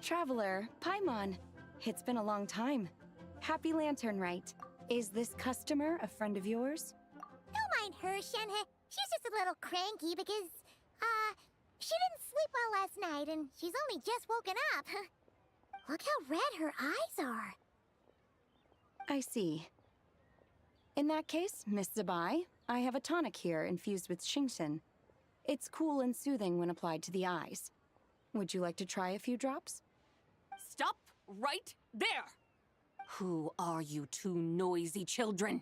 Traveler, Paimon. It's been a long time. Happy Lanternlit. Is this customer a friend of yours? Don't mind her, Shenhe. She's just a little cranky because, she didn't sleep well last night and she's only just woken up. Look how red her eyes are. I see. In that case, Miss Zabai, I have a tonic here infused with Genshin. It's cool and soothing when applied to the eyes. Would you like to try a few drops? Stop right there! Who are you two noisy children?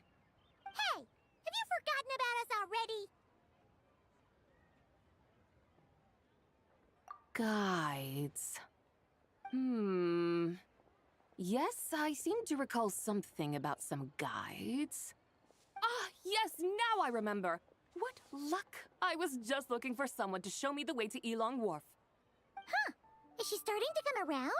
Hey, have you forgotten about us already? Guides. Yes, I seem to recall something about some guides. Ah, yes, now I remember. What luck! I was just looking for someone to show me the way to Elong Wharf. Huh. Is she starting to come around?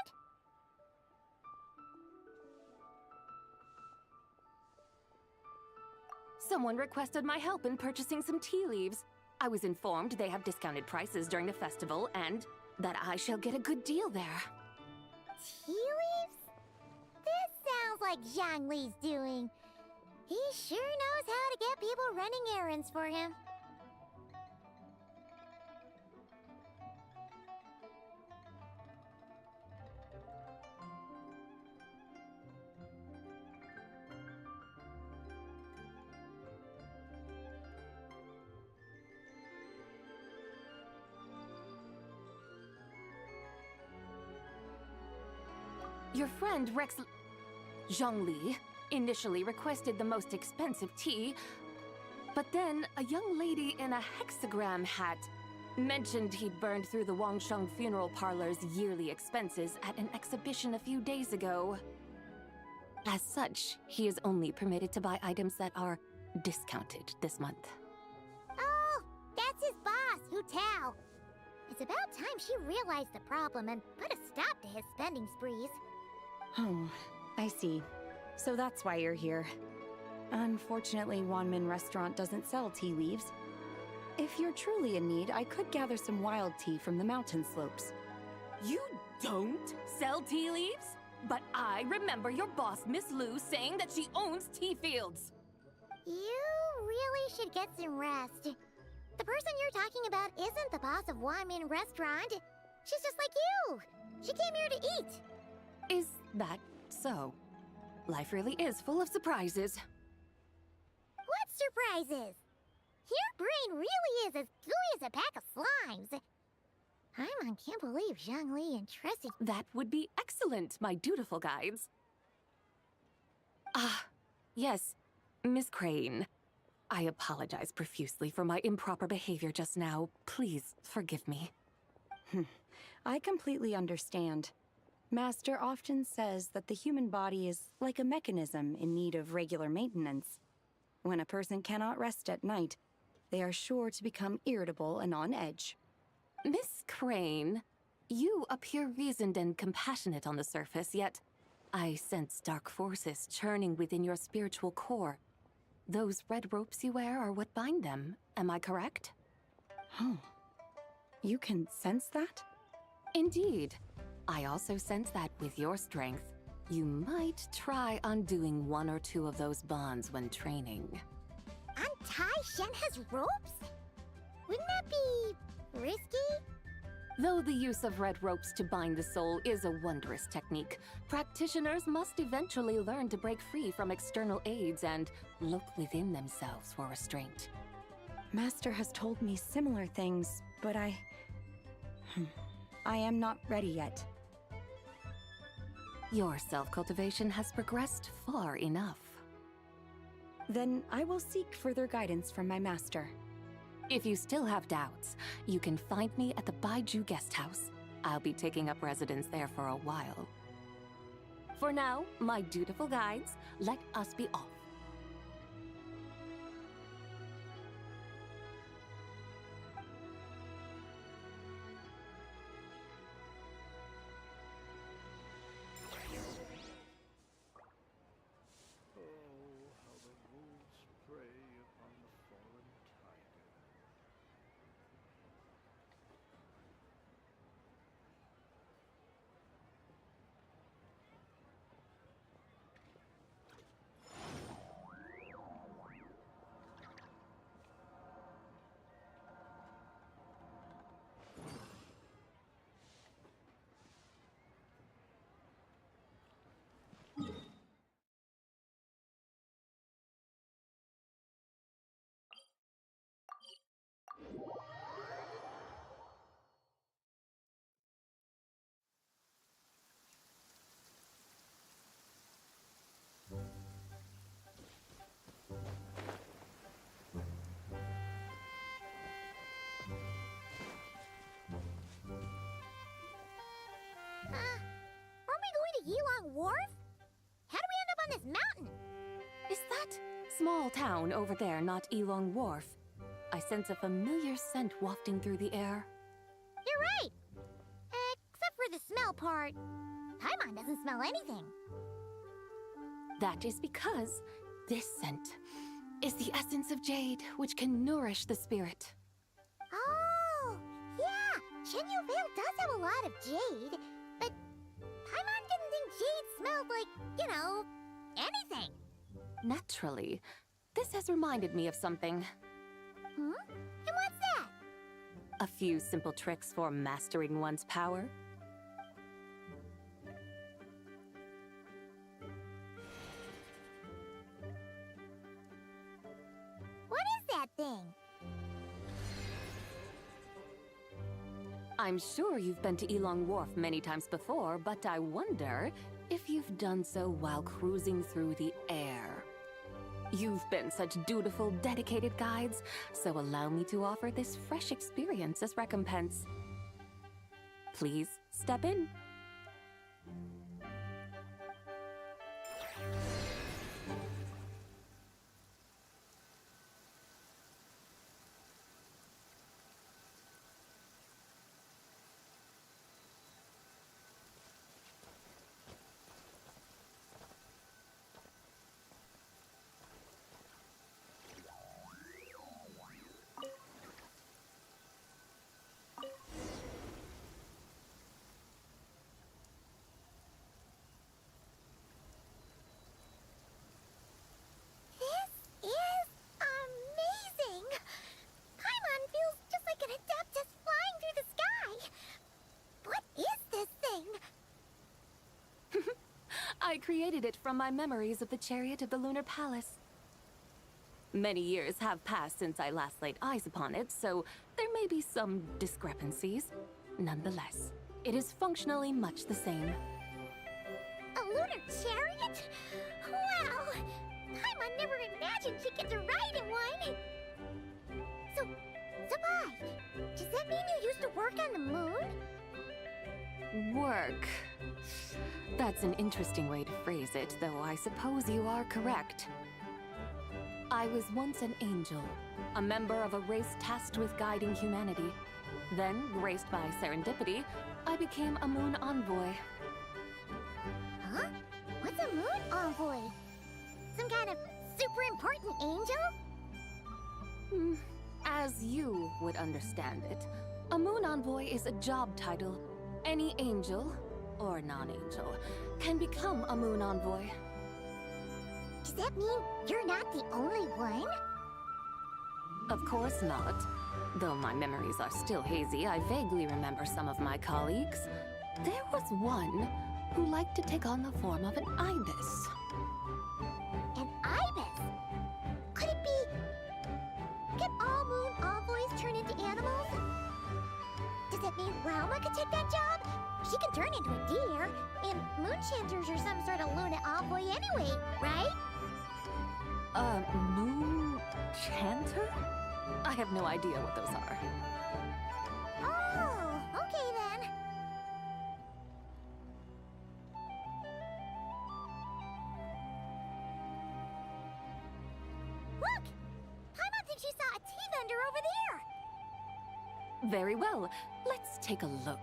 Someone requested my help in purchasing some tea leaves. I was informed they have discounted prices during the festival and that I shall get a good deal there. Tea leaves? This sounds like Zhongli's doing. He sure knows how to get people running errands for him. Your friend Rex Zhongli initially requested the most expensive tea, but then a young lady in a hexagram hat mentioned he burned through the Wangsheng funeral parlor's yearly expenses at an exhibition a few days ago. As such, he is only permitted to buy items that are discounted this month. Oh, that's his boss, Hu Tao. It's about time she realized the problem and put a stop to his spending sprees. Oh, I see. So that's why you're here. Unfortunately, Wanmin Restaurant doesn't sell tea leaves. If you're truly in need, I could gather some wild tea from the mountain slopes. You don't sell tea leaves? But I remember your boss, Miss Lu, saying that she owns tea fields. You really should get some rest. The person you're talking about isn't the boss of Wanmin Restaurant. She's just like you. She came here to eat. Is that so? Life really is full of surprises. What surprises? Your brain really is as gooey as a pack of slimes. Paimon can't believe Zhongli entrusted. That would be excellent, my dutiful guides. Ah, yes, Miss Crane. I apologize profusely for my improper behavior just now. Please forgive me. I completely understand. Master often says that the human body is like a mechanism in need of regular maintenance. When a person cannot rest at night, they are sure to become irritable and on edge. Miss Crane, you appear reasoned and compassionate on the surface, yet I sense dark forces churning within your spiritual core. Those red ropes you wear are what bind them, am I correct? Oh, you can sense that? Indeed. I also sense that with your strength, you might try undoing one or two of those bonds when training. Untie Shenhe's ropes? Wouldn't that be risky? Though the use of red ropes to bind the soul is a wondrous technique, practitioners must eventually learn to break free from external aids and look within themselves for restraint. Master has told me similar things, but I am not ready yet. Your self-cultivation has progressed far enough. Then I will seek further guidance from my master. If you still have doubts, you can find me at the Baiju Guest House. I'll be taking up residence there for a while. For now, my dutiful guides, let us be off. to Yilong Wharf? How do we end up on this mountain? Is that small town over there not Elong Wharf? I sense a familiar scent wafting through the air. You're right! Except for the smell part. Paimon doesn't smell anything. That is because this scent is the essence of jade, which can nourish the spirit. Oh, yeah! Shenyu Vale does have a lot of jade, but Paimon didn't think jade smelled like, anything. Naturally, this has reminded me of something. Hmm? And what's that? A few simple tricks for mastering one's power. What is that thing? I'm sure you've been to Elong Wharf many times before, but I wonder if you've done so while cruising through the air. You've been such dutiful, dedicated guides, so allow me to offer this fresh experience as recompense. Please step in. This is amazing! Paimon feels just like an Adeptus flying through the sky! What is this thing? I created it from my memories of the chariot of the Lunar Palace. Many years have passed since I last laid eyes upon it, so there may be some discrepancies. Nonetheless, it is functionally much the same. A lunar chariot? Wow! Paimon never imagined she'd get to ride in one! So, Sabai, does that mean you used to work on the moon? Work. That's an interesting way to phrase it, though I suppose you are correct. I was once an angel, a member of a race tasked with guiding humanity. Then, graced by serendipity, I became a moon envoy. Huh? What's a moon envoy? Some kind of super important angel? As you would understand it, a moon envoy is a job title. Any angel, or non-angel, can become a moon envoy. Does that mean you're not the only one? Of course not. Though my memories are still hazy, I vaguely remember some of my colleagues. There was one who liked to take on the form of an ibis. An ibis? Could it be... Can all moon envoys turn into animals? Does that mean Rauma could take that job? She can turn into a deer, and moon chanters are some sort of Luna envoy anyway, right? Moon chanter? I have no idea what those are. Oh, okay then. Look! Paimon thinks she saw a tea vendor over there! Very well, let's take a look.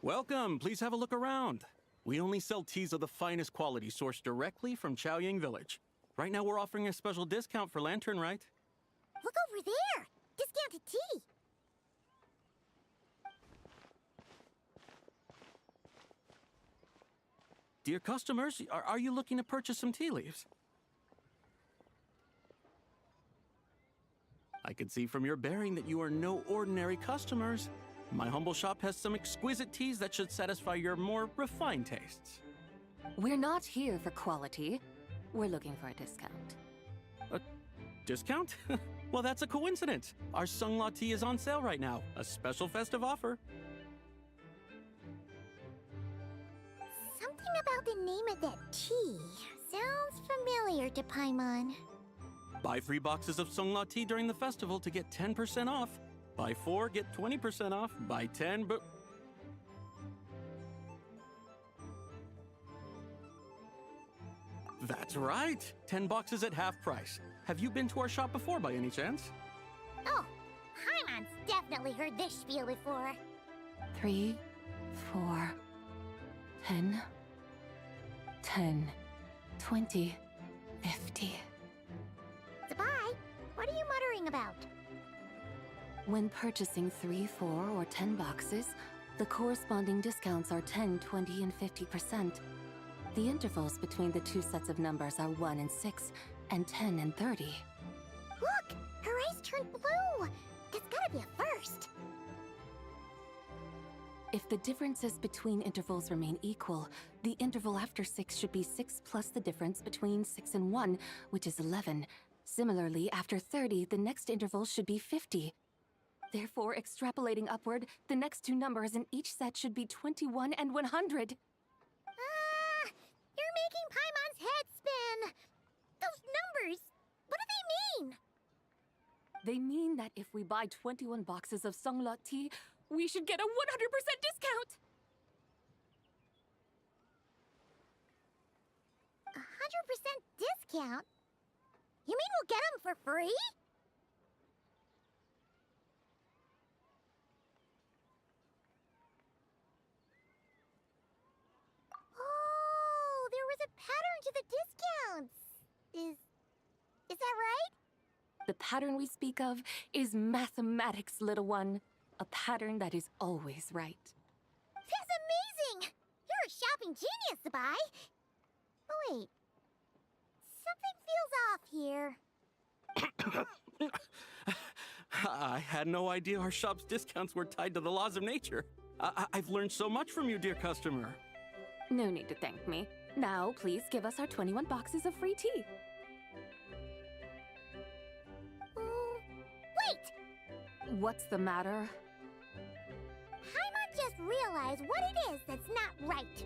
Welcome, please have a look around. We only sell teas of the finest quality sourced directly from Chaoying Village. Right now we're offering a special discount for Lanternlit. Look over there! Discounted tea! Dear customers, are you looking to purchase some tea leaves? I can see from your bearing that you are no ordinary customers. My humble shop has some exquisite teas that should satisfy your more refined tastes. We're not here for quality. We're looking for a discount. A discount? Well, that's a coincidence. Our Sunglaw tea is on sale right now. A special festive offer. Something about the name of that tea sounds familiar to Paimon. Buy 3 boxes of Sunglaw tea during the festival to get 10% off. Buy 4, get 20% off. Buy 10, but... That's right. 10 boxes at half price. Have you been to our shop before by any chance? Oh, Paimon's definitely heard this spiel before. 3, 4, 10, 10, 20, 50. Zabai, what are you muttering about? When purchasing 3, 4, or 10 boxes, the corresponding discounts are 10, 20, and 50%. The intervals between the two sets of numbers are 1 and 6, and 10 and 30. Look! Her eyes turned blue! That's gotta be a first! If the differences between intervals remain equal, the interval after 6 should be 6 plus the difference between 6 and 1, which is 11. Similarly, after 30, the next interval should be 50. Therefore, extrapolating upward, the next two numbers in each set should be 21 and 100. You're making Paimon's head spin! Those numbers, what do they mean? They mean that if we buy 21 boxes of Sunglaw tea, we should get a 100% discount! 100% discount? You mean we'll get them for free? Oh, there was a pattern to the discounts. Is that right? The pattern we speak of is mathematics, little one. A pattern that is always right. That's amazing! You're a shopping genius, Zabai. Oh, wait. Something feels off here. I had no idea our shop's discounts were tied to the laws of nature. I've learned so much from you, dear customer. No need to thank me. Now, please give us our 21 boxes of free tea. Wait! What's the matter? Paimon just realized what it is that's not right.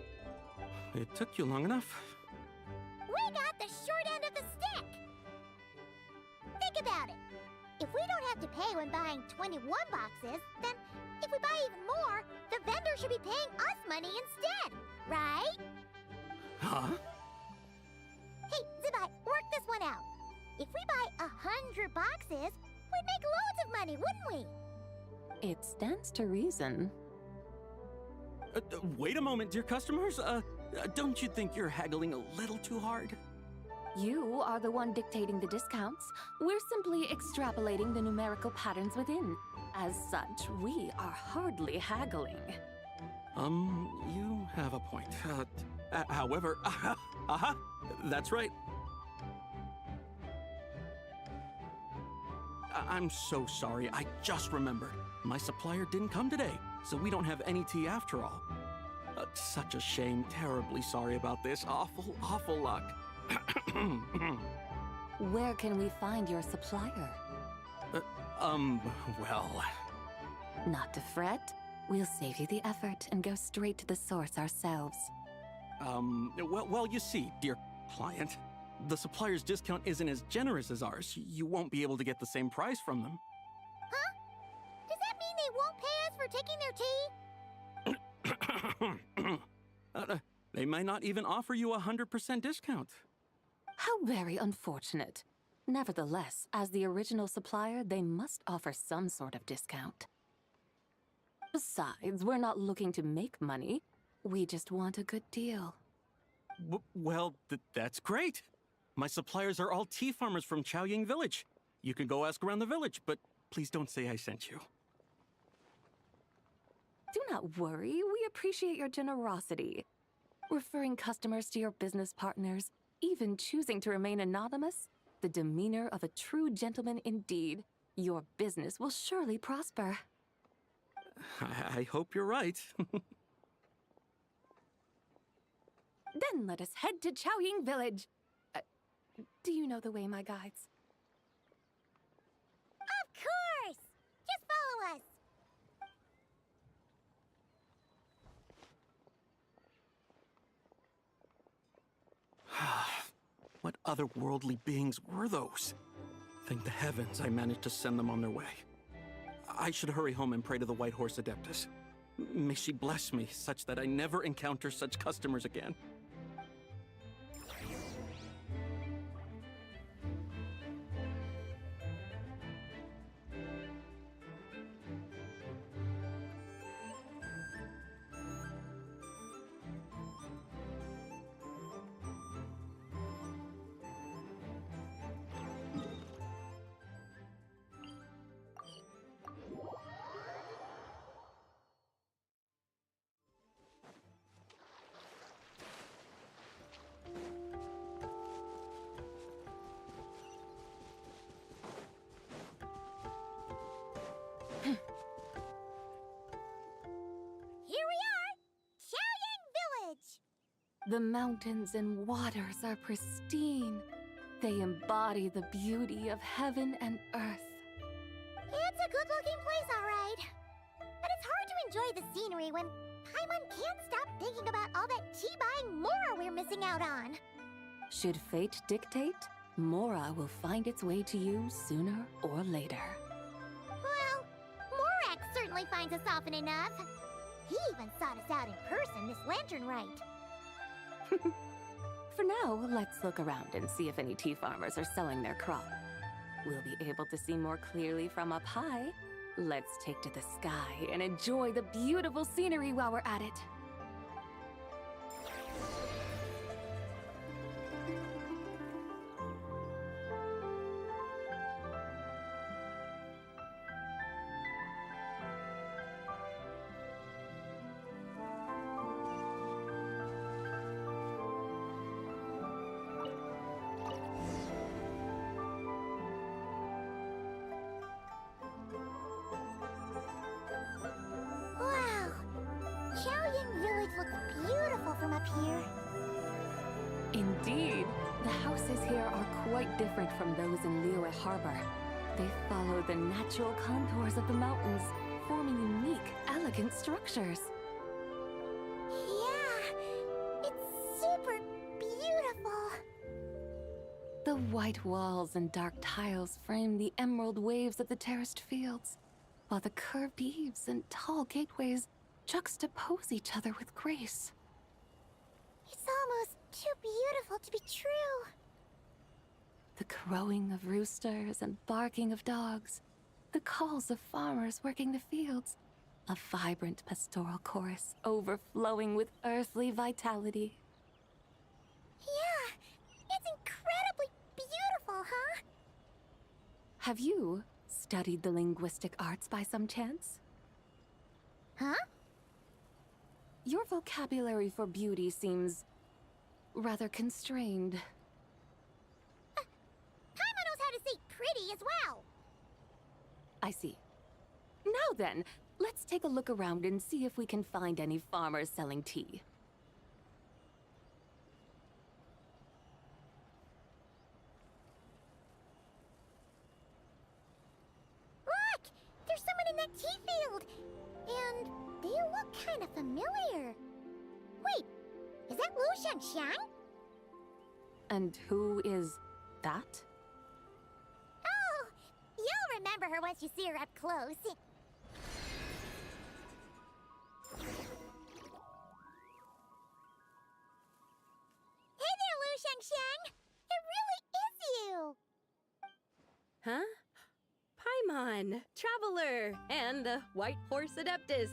It took you long enough. We got the short end of the stick! Think about it. If we don't have to pay when buying 21 boxes, then if we buy even more, the vendor should be paying us money instead, right? Huh? Hey, Zabai, work this one out. If we buy 100 boxes, we'd make loads of money, wouldn't we? It stands to reason. Wait a moment, dear customers. Don't you think you're haggling a little too hard? You are the one dictating the discounts. We're simply extrapolating the numerical patterns within. As such, we are hardly haggling. You have a point. However, that's right. I'm so sorry. I just remembered. My supplier didn't come today, so we don't have any tea after all. Such a shame. Terribly sorry about this. Awful, awful luck. Where can we find your supplier? Well... Not to fret. We'll save you the effort and go straight to the source ourselves. Well, you see, dear client, the supplier's discount isn't as generous as ours. You won't be able to get the same price from them. Huh? Does that mean they won't pay us for taking their tea? They might not even offer you a 100% discount. How very unfortunate. Nevertheless, as the original supplier, they must offer some sort of discount. Besides, we're not looking to make money. We just want a good deal. Well, that's great. My suppliers are all tea farmers from Chaoying Village. You can go ask around the village, but please don't say I sent you. Do not worry. We appreciate your generosity. referring customers to your business partners, even choosing to remain anonymous, the demeanor of a true gentleman indeed. Your business will surely prosper. I hope you're right. Then let us head to Chaoying Village. Do you know the way, my guides? Of course! Just follow us! What otherworldly beings were those? Thank the heavens I managed to send them on their way. I should hurry home and pray to the White Horse Adeptus. May she bless me such that I never encounter such customers again. Here we are! Chaoying Village! The mountains and waters are pristine. They embody the beauty of heaven and earth. It's a good-looking place, all right. But it's hard to enjoy the scenery when Paimon can't stop thinking about all that tea-buying Mora we're missing out on. Should fate dictate, Mora will find its way to you sooner or later. Well, Morak certainly finds us often enough. He even sought us out in person this Lanternlit. For now, let's look around and see if any tea farmers are selling their crop. We'll be able to see more clearly from up high. Let's take to the sky and enjoy the beautiful scenery while we're at it. Wow! Chaoying Village looks beautiful from up here. Indeed, the houses here are quite different from those in Liyue Harbor. They follow the natural contours of the mountains, forming unique, elegant structures. Yeah, it's super beautiful. The white walls and dark tiles frame the emerald waves of the terraced fields, while the curved eaves and tall gateways juxtapose each other with grace. It's almost too beautiful to be true. The crowing of roosters and barking of dogs, the calls of farmers working the fields, a vibrant pastoral chorus overflowing with earthly vitality. Yeah, it's incredibly beautiful, huh? Have you studied the linguistic arts by some chance? Huh? Your vocabulary for beauty seems rather constrained. Paimon knows how to say pretty as well. I see. Now then, let's take a look around and see if we can find any farmers selling tea. Look! There's someone in that tea field! And they look kind of familiar. Wait, is that Lu Shangxiang? And who is that? Oh, you'll remember her once you see her up close. Hey there, Lu Shangxiang! It really is you! Huh? Paimon, Traveler, and the White Horse Adeptus.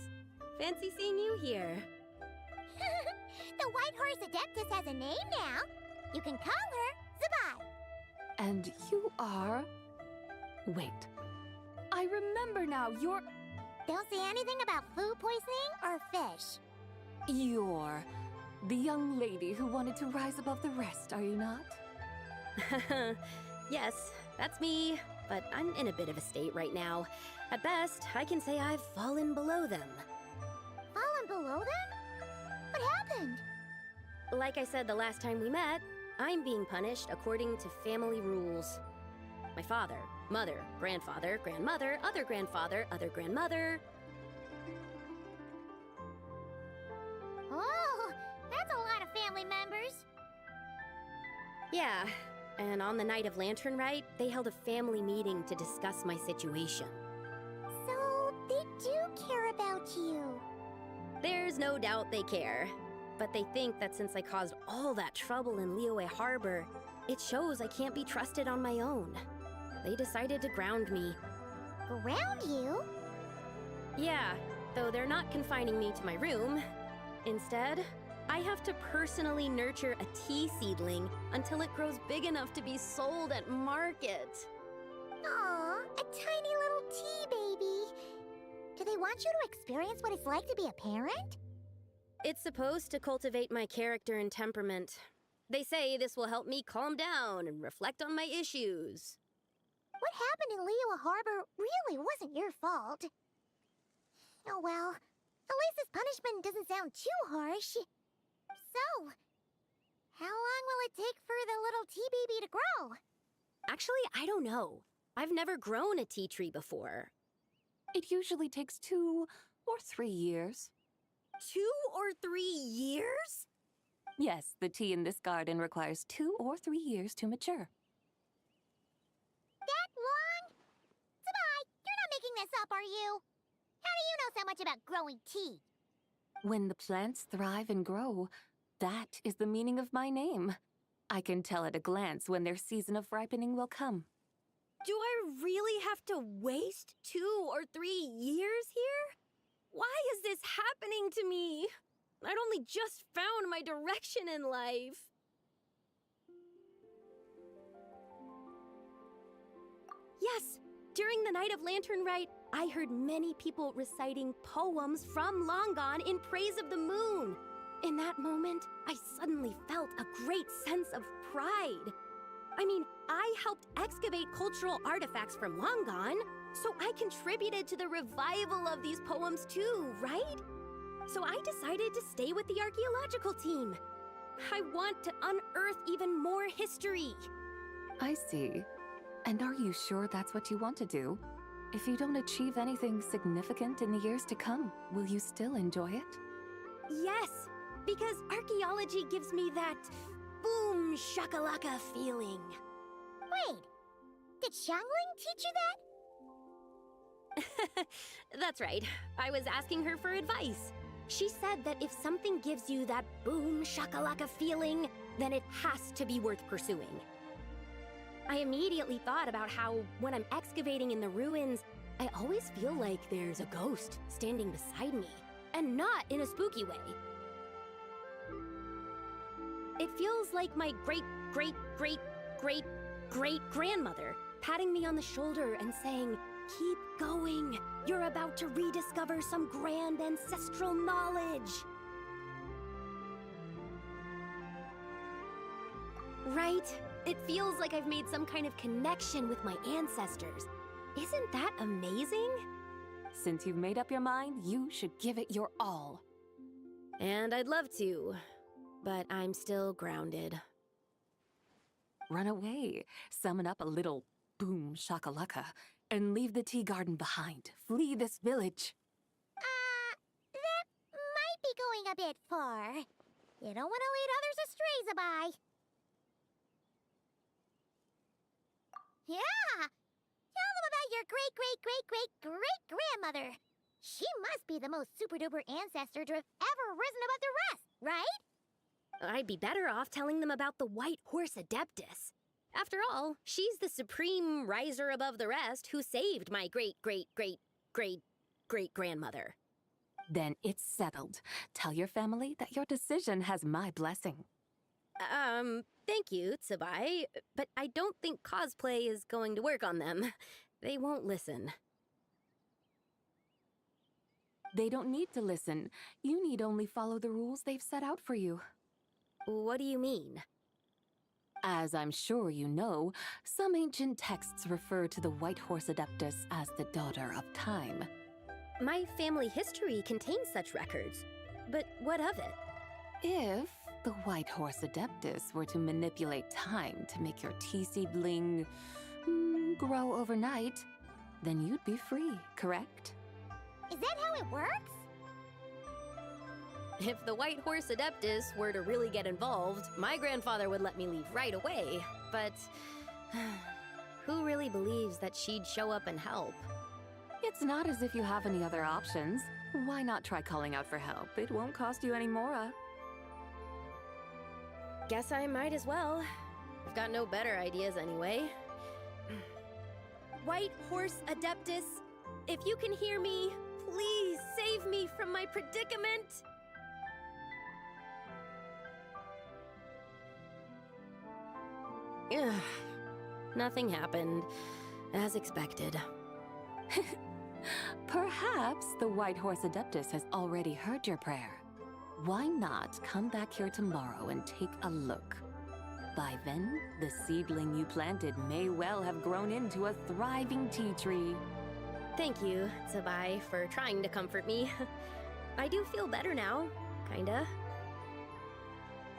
Fancy seeing you here. The White Horse Adeptus has a name now. You can call her Zabai. And you are... Wait. I remember now, you're... Don't say anything about food poisoning or fish. You're... The young lady who wanted to rise above the rest, are you not? Yes, that's me, but I'm in a bit of a state right now. At best, I can say I've fallen below them. Fallen below them? What happened? Like I said the last time we met, I'm being punished according to family rules. My father, mother, grandfather, grandmother, other grandfather, other grandmother. Oh, that's a lot of family members. Yeah, and on the night of Lanternlit, they held a family meeting to discuss my situation. So, they do care about you. There's no doubt they care. But they think that since I caused all that trouble in Liyue Harbor, it shows I can't be trusted on my own. They decided to ground me. Ground you? Yeah, though they're not confining me to my room. Instead, I have to personally nurture a tea seedling until it grows big enough to be sold at market. Aw, a tiny little tea baby. Do they want you to experience what it's like to be a parent? It's supposed to cultivate my character and temperament. They say this will help me calm down and reflect on my issues. What happened in Liyue Harbor really wasn't your fault. Oh well, at least this punishment doesn't sound too harsh. So, how long will it take for the little tea baby to grow? Actually, I don't know. I've never grown a tea tree before. It usually takes 2 or 3 years. 2 or 3 years? Yes, the tea in this garden requires 2 or 3 years to mature. That long? Sabai, you're not making this up, are you? How do you know so much about growing tea? When the plants thrive and grow, that is the meaning of my name. I can tell at a glance when their season of ripening will come. Do I really have to waste 2 or 3 years here? Why is this happening to me? I'd only just found my direction in life. Yes, during the night of Lanternlit, I heard many people reciting poems from Long Gone in praise of the moon. In that moment, I suddenly felt a great sense of pride. I mean, I helped excavate cultural artifacts from Long Gone, so I contributed to the revival of these poems too, right? So I decided to stay with the archaeological team. I want to unearth even more history. I see. And are you sure that's what you want to do? If you don't achieve anything significant in the years to come, will you still enjoy it? Yes, because archaeology gives me that boom shakalaka feeling. Wait, did Xiangling teach you that? That's right. I was asking her for advice. She said that if something gives you that boom shakalaka feeling, then it has to be worth pursuing. I immediately thought about how, when I'm excavating in the ruins, I always feel like there's a ghost standing beside me, and not in a spooky way. It feels like my great-great-great-great-great-grandmother patting me on the shoulder and saying, "Keep going. You're about to rediscover some grand ancestral knowledge." Right? It feels like I've made some kind of connection with my ancestors. Isn't that amazing? Since you've made up your mind, you should give it your all. And I'd love to, but I'm still grounded. Run away, summon up a little boom shakalaka, and leave the tea garden behind. Flee this village. That might be going a bit far. You don't want to lead others astray, Zabai. Yeah! Tell them about your great-great-great-great-great-grandmother. She must be the most super-duper ancestor to have ever risen above the rest, right? I'd be better off telling them about the White Horse Adeptus. After all, she's the supreme riser above the rest who saved my great-great-great-great-great-grandmother. Then it's settled. Tell your family that your decision has my blessing. Thank you, Tsubai, but I don't think cosplay is going to work on them. They won't listen. They don't need to listen. You need only follow the rules they've set out for you. What do you mean? As I'm sure you know, some ancient texts refer to the White Horse Adeptus as the Daughter of Time. My family history contains such records. But what of it? If the White Horse Adeptus were to manipulate time to make your tea seedling grow overnight, then you'd be free, correct? Is that how it works? If the White Horse Adeptus were to really get involved, my grandfather would let me leave right away. But who really believes that she'd show up and help? It's not as if you have any other options. Why not try calling out for help? It won't cost you any more. Guess I might as well. I've got no better ideas anyway. White Horse Adeptus, if you can hear me, please save me from my predicament! Ugh. Nothing happened, as expected. Perhaps the White Horse Adeptus has already heard your prayer. Why not come back here tomorrow and take a look? By then, the seedling you planted may well have grown into a thriving tea tree. Thank you, Tsabai, for trying to comfort me. I do feel better now, kinda.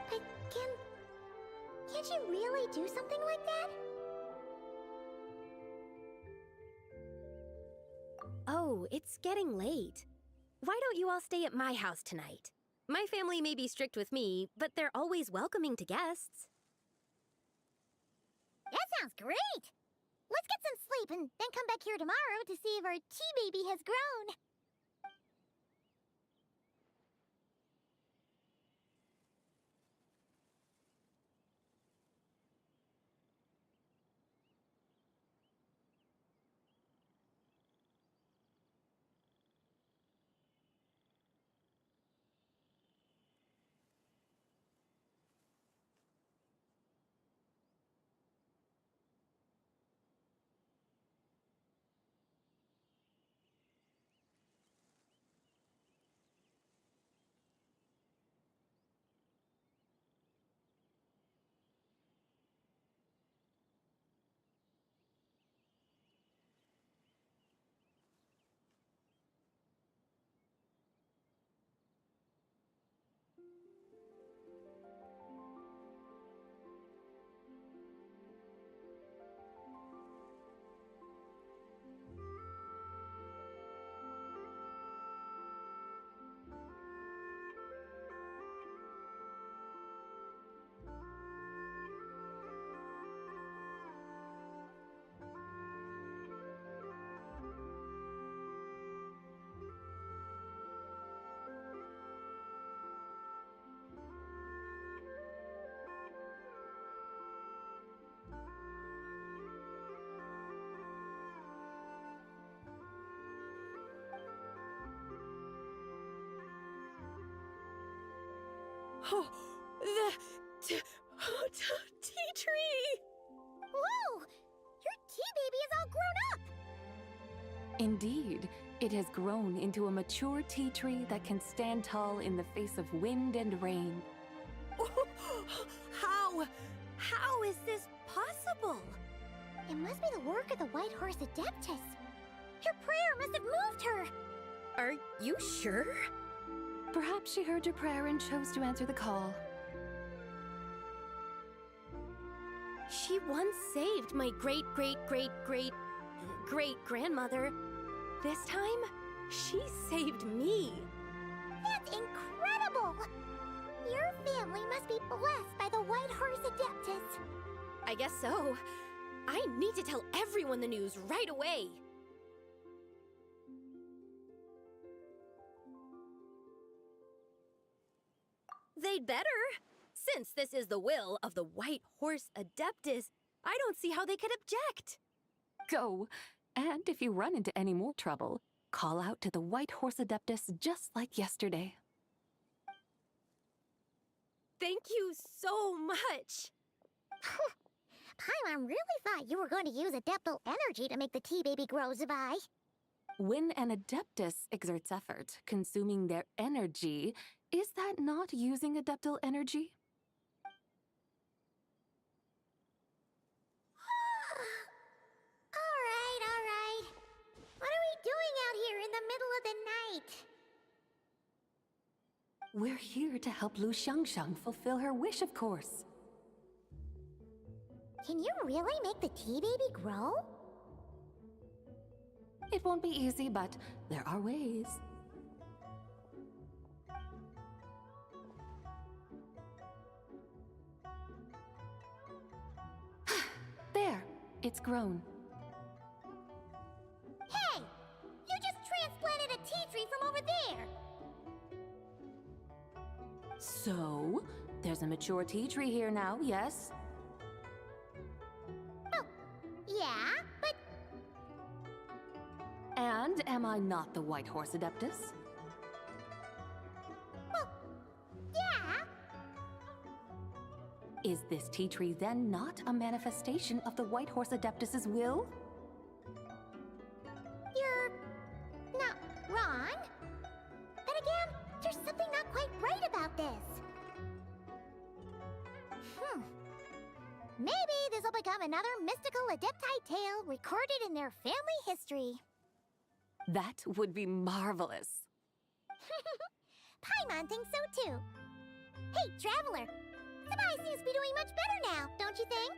But can't you really do something like that? Oh, it's getting late. Why don't you all stay at my house tonight? My family may be strict with me, but they're always welcoming to guests. That sounds great! Let's get some sleep and then come back here tomorrow to see if our tea baby has grown. Oh, the tea tree! Whoa! Your tea baby is all grown up! Indeed, it has grown into a mature tea tree that can stand tall in the face of wind and rain. How is this possible? It must be the work of the White Horse Adeptus. Your prayer must have moved her! Are you sure? Perhaps she heard your prayer and chose to answer the call. She once saved my great-great-great-great-great-grandmother. This time, she saved me. That's incredible! Your family must be blessed by the White Horse Adeptus. I guess so. I need to tell everyone the news right away. They'd better. Since this is the will of the White Horse Adeptus, I don't see how they could object. Go! And if you run into any more trouble, call out to the White Horse Adeptus just like yesterday. Thank you so much. Paimon really thought you were going to use Adeptal energy to make the tea baby grow, Zabai. When an adeptus exerts effort, consuming their energy, is that not using adeptal energy? All right. What are we doing out here in the middle of the night? We're here to help Lu Xiangxiang fulfill her wish, of course. Can you really make the tea baby grow? It won't be easy, but there are ways. There, it's grown. Hey! You just transplanted a tea tree from over there! So, there's a mature tea tree here now, yes? Oh, yeah, but And am I not the White Horse Adeptus? well, yeah. Is this tea tree then not a manifestation of the White Horse Adeptus's will? You're not wrong. But again, there's something not quite right about this. Maybe this will become another mystical Adepti tale recorded in their family history. That would be marvelous. Paimon thinks so too. Hey, Traveler! Sabai seems to be doing much better now, don't you think?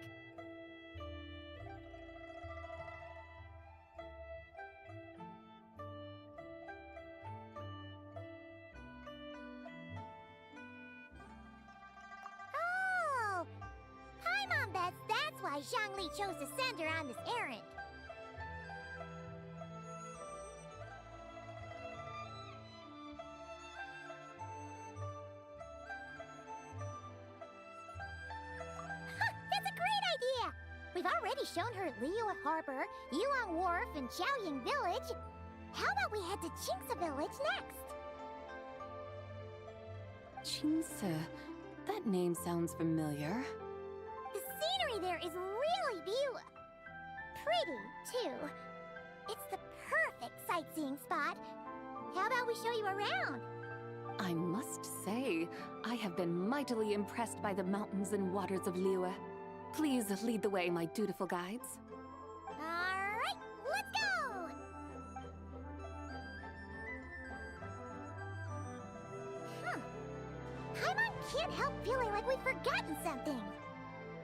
Oh! Paimon bets that's why Zhongli chose to send her on this errand. That's a great idea! We've already shown her Liyue Harbor, Yuan Wharf, and Xiaoying Village. How about we head to Qingce Village next? Qingce. That name sounds familiar. The scenery there is really pretty, too. It's the perfect sightseeing spot. How about we show you around? I must say, I have been mightily impressed by the mountains and waters of Liyue. Please lead the way, my dutiful guides. Alright, let's go! Paimon can't help feeling like we've forgotten something.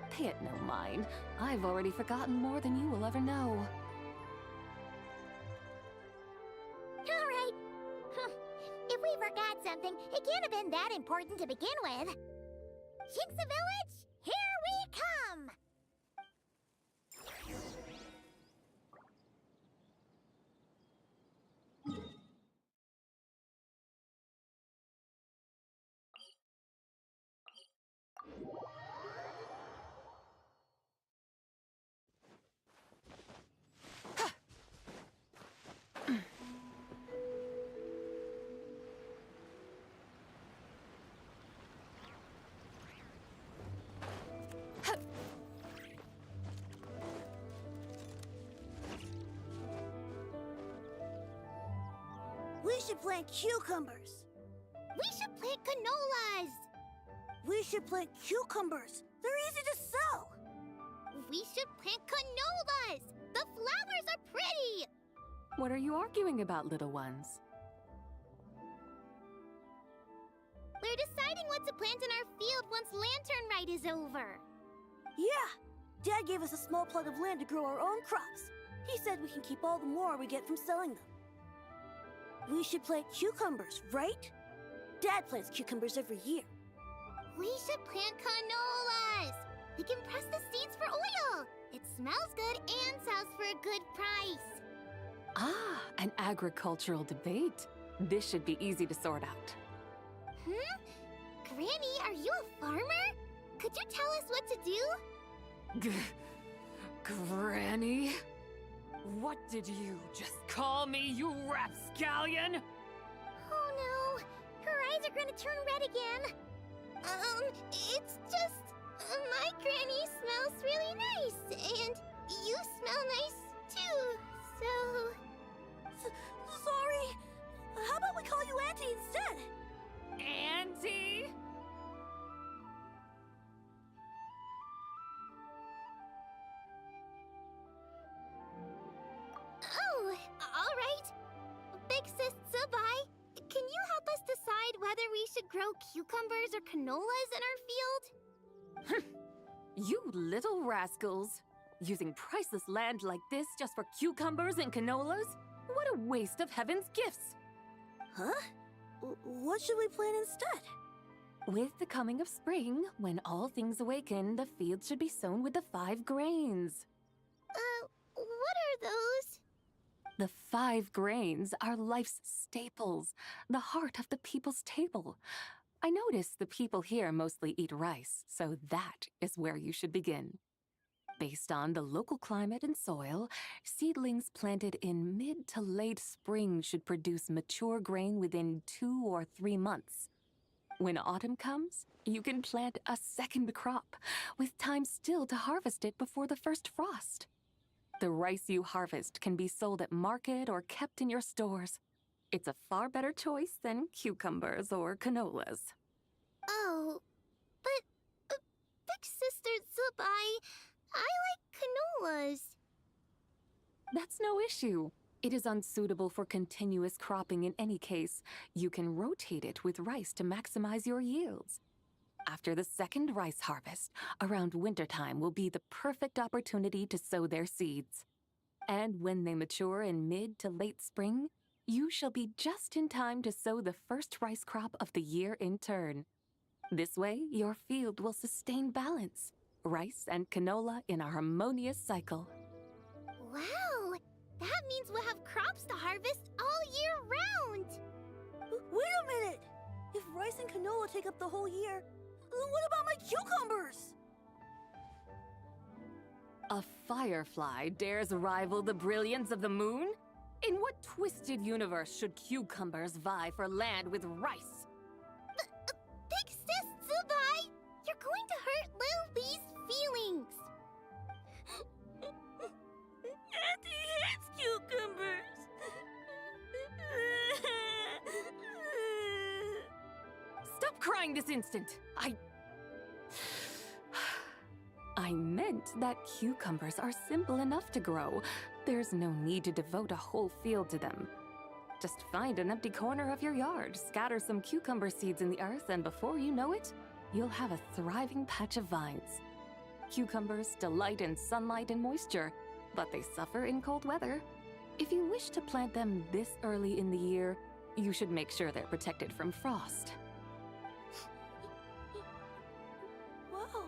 Pay it no mind. I've already forgotten more than you will ever know. Alright. If we forgot something, it can't have been that important to begin with. Qingce Village, here we come! We should plant cucumbers. We should plant canolas! We should plant cucumbers. They're easy to sow. We should plant canolas! The flowers are pretty! What are you arguing about, little ones? We're deciding what to plant in our field once Lanternlit is over. Yeah. Dad gave us a small plot of land to grow our own crops. He said we can keep all the more we get from selling them. We should plant cucumbers, right? Dad plants cucumbers every year. We should plant canolas! We can press the seeds for oil! It smells good and sells for a good price. Ah, an agricultural debate. This should be easy to sort out. Granny, are you a farmer? Could you tell us what to do? Granny? What did you just call me, you rapscallion? Oh no, her eyes are gonna turn red again. It's just... my granny smells really nice, and you smell nice too, so... grow cucumbers or canolas in our field? You little rascals! Using priceless land like this just for cucumbers and canolas? What a waste of heaven's gifts! Huh? What should we plant instead? With the coming of spring, when all things awaken, the field should be sown with the 5 grains. What are those? The 5 grains are life's staples, the heart of the people's table. I notice the people here mostly eat rice, so that is where you should begin. Based on the local climate and soil, seedlings planted in mid to late spring should produce mature grain within 2 or 3 months. When autumn comes, you can plant a second crop, with time still to harvest it before the first frost. The rice you harvest can be sold at market or kept in your stores. It's a far better choice than cucumbers or canolas. Oh, but Big Sister Zubai, I like canolas. That's no issue. It is unsuitable for continuous cropping in any case. You can rotate it with rice to maximize your yields. After the second rice harvest, around wintertime will be the perfect opportunity to sow their seeds. And when they mature in mid to late spring, you shall be just in time to sow the first rice crop of the year in turn. This way, your field will sustain balance, rice and canola in a harmonious cycle. Wow, that means we'll have crops to harvest all year round. Wait a minute! If rice and canola take up the whole year, what about my cucumbers? A firefly dares rival the brilliance of the moon? In what twisted universe should cucumbers vie for land with rice? Big Sis Zubai, you're going to hurt Lil Lee's feelings. Auntie hates cucumbers. Stop crying this instant! I meant that cucumbers are simple enough to grow. There's no need to devote a whole field to them. Just find an empty corner of your yard, scatter some cucumber seeds in the earth, and before you know it, you'll have a thriving patch of vines. Cucumbers delight in sunlight and moisture, but they suffer in cold weather. If you wish to plant them this early in the year, you should make sure they're protected from frost. Wow.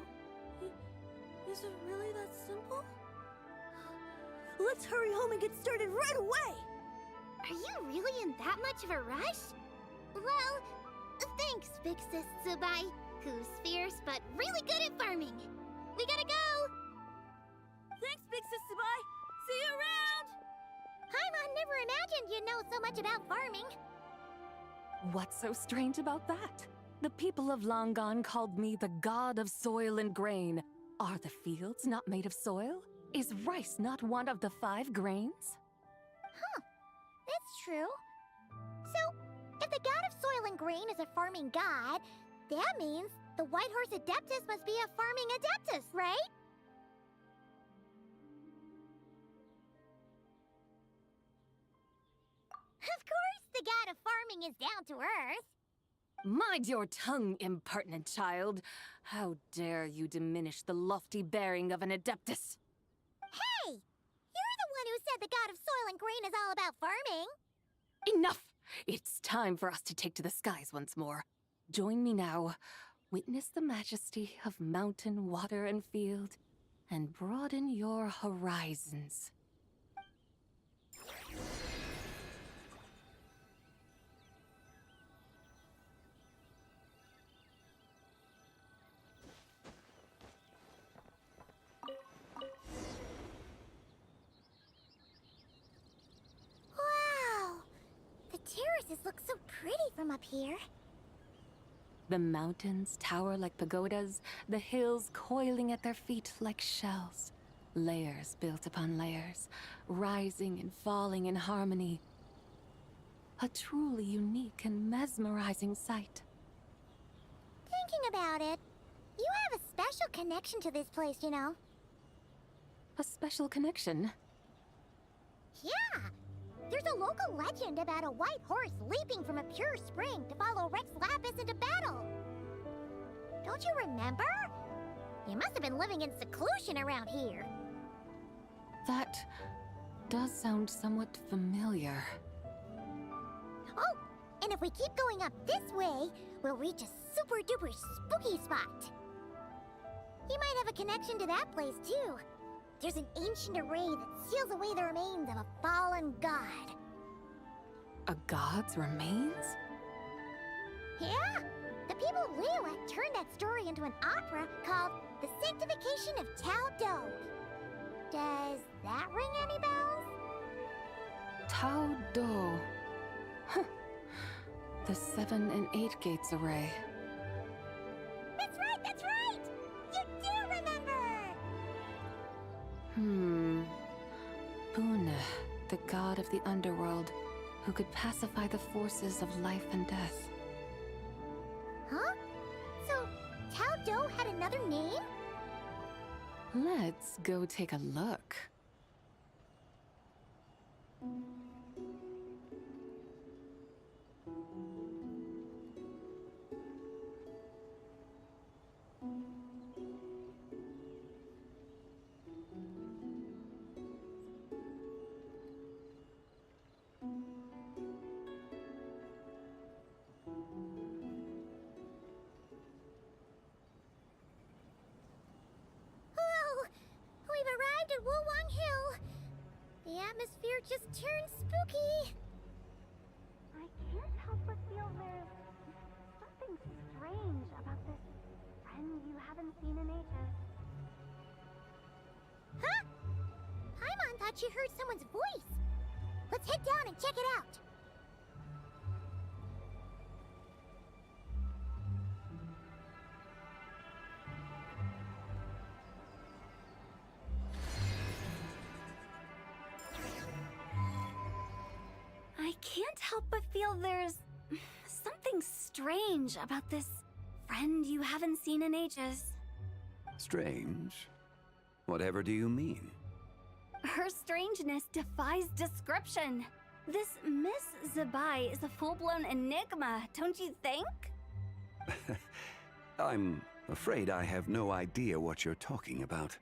Is it really that simple? Let's hurry home and get started right away! Are you really in that much of a rush? Well, thanks, Big Sis Zubai, who's fierce but really good at farming. We gotta go! Thanks, Big Sis Zubai! See you around! Paimon never imagined you'd know so much about farming. What's so strange about that? The people of Longon called me the god of soil and grain. Are the fields not made of soil? Is rice not one of the 5 grains? That's true. So, if the god of soil and grain is a farming god, that means the White Horse Adeptus must be a farming adeptus, right? Of course, the god of farming is down to earth. Mind your tongue, impertinent child. How dare you diminish the lofty bearing of an adeptus? Hey! You're the one who said the god of soil and grain is all about farming. Enough! It's time for us to take to the skies once more. Join me now. Witness the majesty of mountain, water, and field, and broaden your horizons. Wow! The terraces look so pretty from up here. The mountains tower like pagodas, the hills coiling at their feet like shells. Layers built upon layers, rising and falling in harmony. A truly unique and mesmerizing sight. Thinking about it, you have a special connection to this place, you know. A special connection. Yeah! There's a local legend about a white horse leaping from a pure spring to follow Rex Lapis into battle. Don't you remember? You must have been living in seclusion around here. That does sound somewhat familiar. Oh, and if we keep going up this way, we'll reach a super duper spooky spot. You might have a connection to that place too. There's an ancient array that seals away the remains of a fallen god. A god's remains? Yeah, the people of Liyue turned that story into an opera called The Sanctification of Tao Do. Does that ring any bells? Tao Do. Huh. The 7 and 8 gates array. That's right, that's right! You do remember! Bune, the god of the underworld, who could pacify the forces of life and death. Huh? So, Tao Do had another name? Let's go take a look. Whoa! We've arrived at Wulwang Hill. The atmosphere just turned spooky. I can't help but feel there's something strange about this friend you haven't seen in ages. Huh? Paimon thought she heard someone's voice. Let's head down and check it out. I can't help but feel there's something strange about this friend you haven't seen in ages. Strange? Whatever do you mean? Her strangeness defies description. This Miss Zabai is a full-blown enigma, don't you think? I'm afraid I have no idea what you're talking about.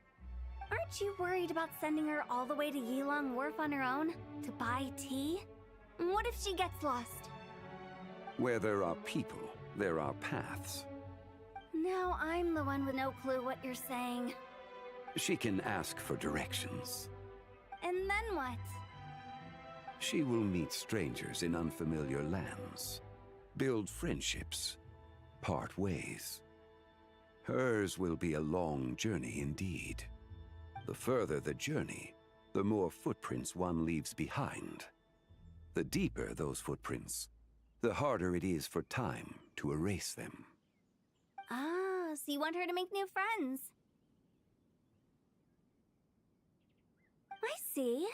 Aren't you worried about sending her all the way to Yilong Wharf on her own to buy tea? What if she gets lost? Where there are people, there are paths. Now I'm the one with no clue what you're saying. She can ask for directions. And then what? She will meet strangers in unfamiliar lands, build friendships, part ways. Hers will be a long journey indeed. The further the journey, the more footprints one leaves behind. The deeper those footprints, the harder it is for time to erase them. Ah, so you want her to make new friends. I see.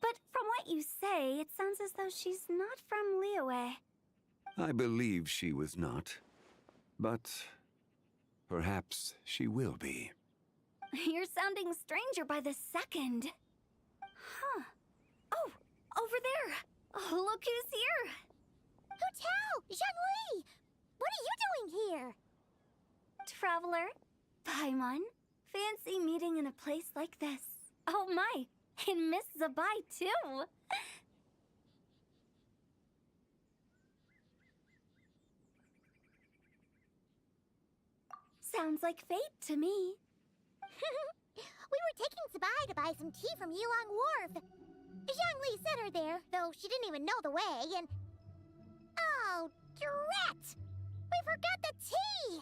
But from what you say, it sounds as though she's not from Liyue. I believe she was not, but perhaps she will be. You're sounding stranger by the second. Huh. Oh, over there. Oh, look who's here. Hotel! Zhongli! What are you doing here? Traveler. Paimon. Fancy meeting in a place like this. Oh my, and Miss Zabai too. Sounds like fate to me. We were taking Sabai to buy some tea from Yilong Wharf. Zhongli sent her there, though she didn't even know the way, and... Oh, drat! We forgot the tea!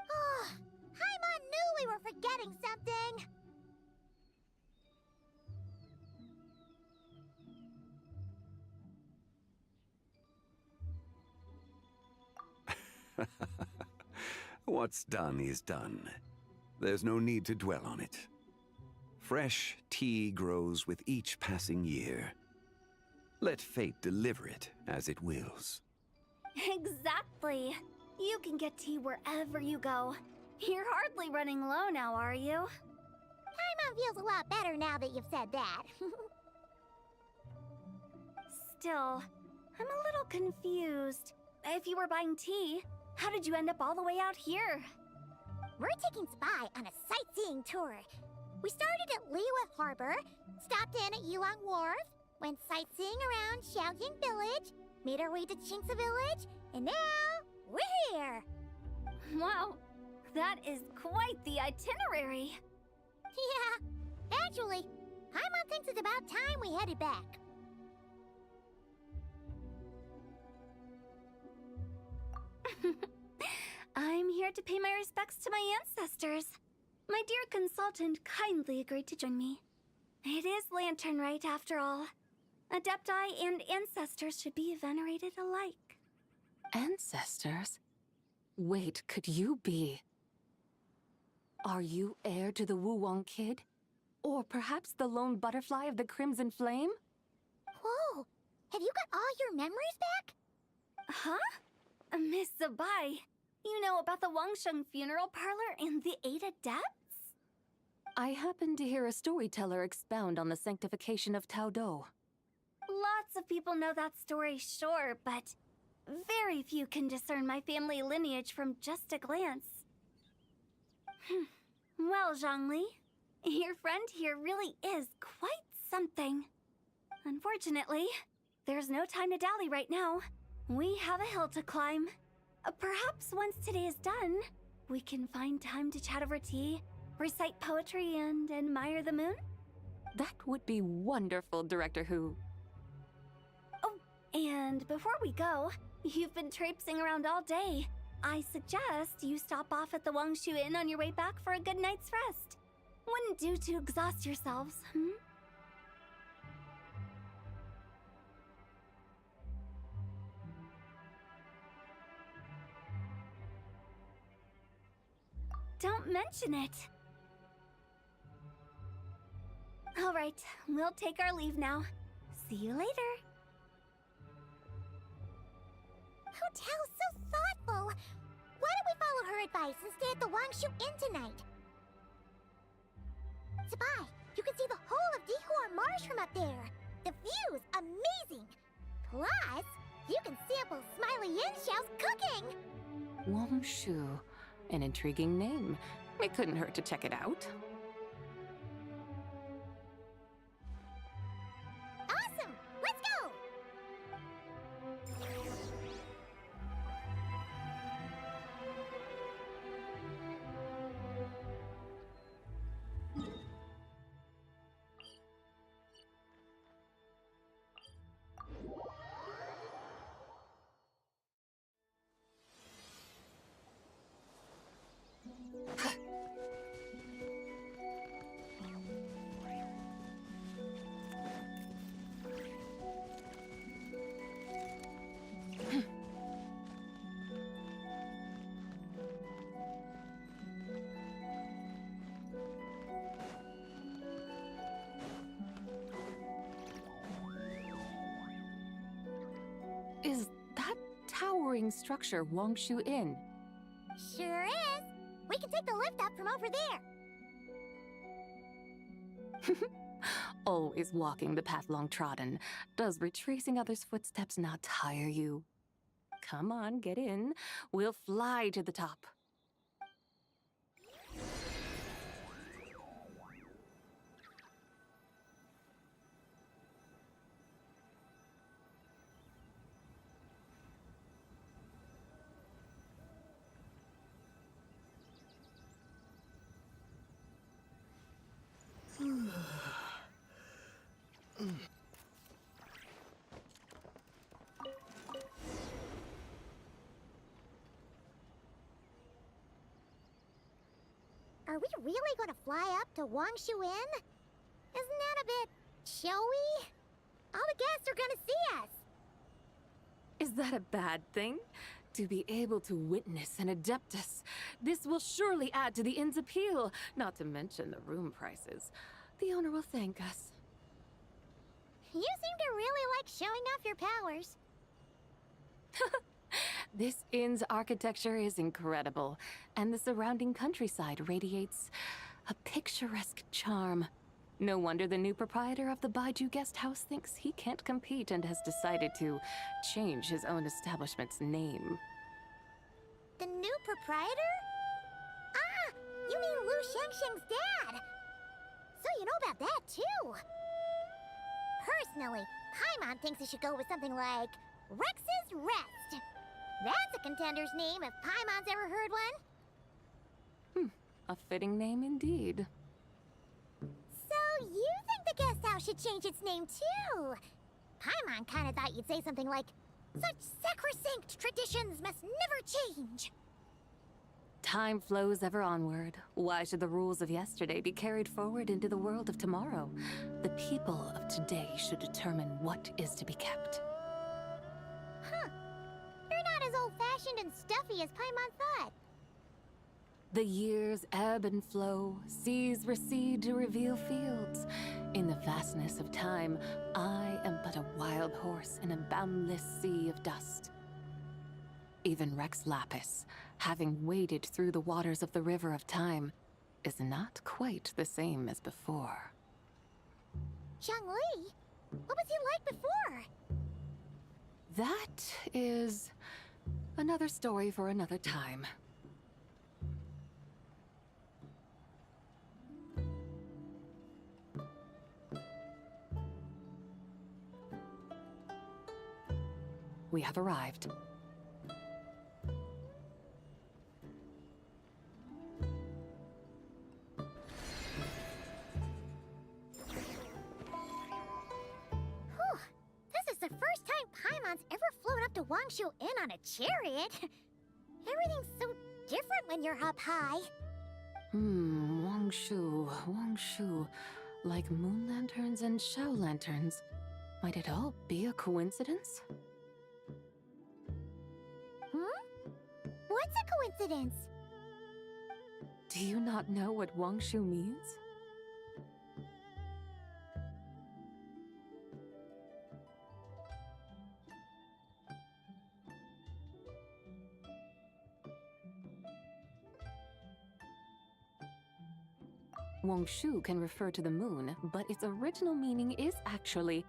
Oh, Paimon knew we were forgetting something! What's done is done. There's no need to dwell on it. Fresh tea grows with each passing year. Let fate deliver it as it wills. Exactly. You can get tea wherever you go. You're hardly running low now, are you? Paimon feels a lot better now that you've said that. still, I'm a little confused. If you were buying tea, how did you end up all the way out here? We're taking Spy on a sightseeing tour. We started at Liyue Harbor, stopped in at Yulong Wharf, went sightseeing around Xiaoying Village, made our way to Qingce Village, and now we're here. Wow, that is quite the itinerary. Yeah, actually, Paimon thinks it's about time we headed back. I'm here to pay my respects to my ancestors. My dear consultant kindly agreed to join me. It is Lanternlit, after all. Adepti and ancestors should be venerated alike. Ancestors? Wait, could you be? Are you heir to the Wulong Kid? Or perhaps the lone butterfly of the Crimson Flame? Whoa, have you got all your memories back? Huh? Miss Zabai, you know about the Wangsheng funeral parlor and the 8 adepts? I happened to hear a storyteller expound on the sanctification of Tao Do. Lots of people know that story, sure, but very few can discern my family lineage from just a glance. Well, Zhongli, your friend here really is quite something. Unfortunately, there's no time to dally right now. We have a hill to climb. Perhaps once today is done, we can find time to chat over tea, recite poetry, and admire the moon? That would be wonderful, Director Who. Oh, and before we go, you've been traipsing around all day. I suggest you stop off at the Wangshu Inn on your way back for a good night's rest. Wouldn't do to exhaust yourselves, hmm? Don't mention it. All right, we'll take our leave now. See you later. Hotel's so thoughtful. Why don't we follow her advice and stay at the Wangshu Inn tonight? Zabai, you can see the whole of Dihua Marsh from up there. The view's amazing. Plus, you can sample Smiley Yin-Xiao's cooking. Wangshu. An intriguing name. It couldn't hurt to check it out. Awesome! Let's go! Is that towering structure Wangshu Inn? Sure is. We can take the lift up from over there. Always walking the path long trodden. Does retracing others' footsteps not tire you? Come on, get in. We'll fly to the top. Are we really going to fly up to Wangshu Inn? Isn't that a bit showy? All the guests are going to see us. Is that a bad thing? To be able to witness an Adeptus. This will surely add to the inn's appeal, not to mention the room prices. The owner will thank us. You seem to really like showing off your powers. This inn's architecture is incredible, and the surrounding countryside radiates a picturesque charm. No wonder the new proprietor of the Baiju guest house thinks he can't compete and has decided to change his own establishment's name. The new proprietor? Ah, you mean Wu Shengsheng's dad. So you know about that, too. Personally, Paimon thinks it should go with something like Rex's Rest. That's a contender's name if Paimon's ever heard one. A fitting name indeed. So you think the guest house should change its name, too? Paimon kinda thought you'd say something like, such sacrosanct traditions must never change. Time flows ever onward. Why should the rules of yesterday be carried forward into the world of tomorrow? The people of today should determine what is to be kept. Huh. You're not as old-fashioned and stuffy as Paimon thought. The years ebb and flow, seas recede to reveal fields. In the vastness of time, I am but a wild horse in a boundless sea of dust. Even Rex Lapis, having waded through the waters of the river of time, is not quite the same as before. Zhongli? What was he like before? That is another story for another time. We have arrived. This is the first time Paimon's ever flown up to Wangshu Inn on a chariot. Everything's so different when you're up high. Wangshu. Like moon lanterns and Shao lanterns. Might it all be a coincidence? What's a coincidence? Do you not know what Wangshu means? Wangshu can refer to the moon, but its original meaning is actually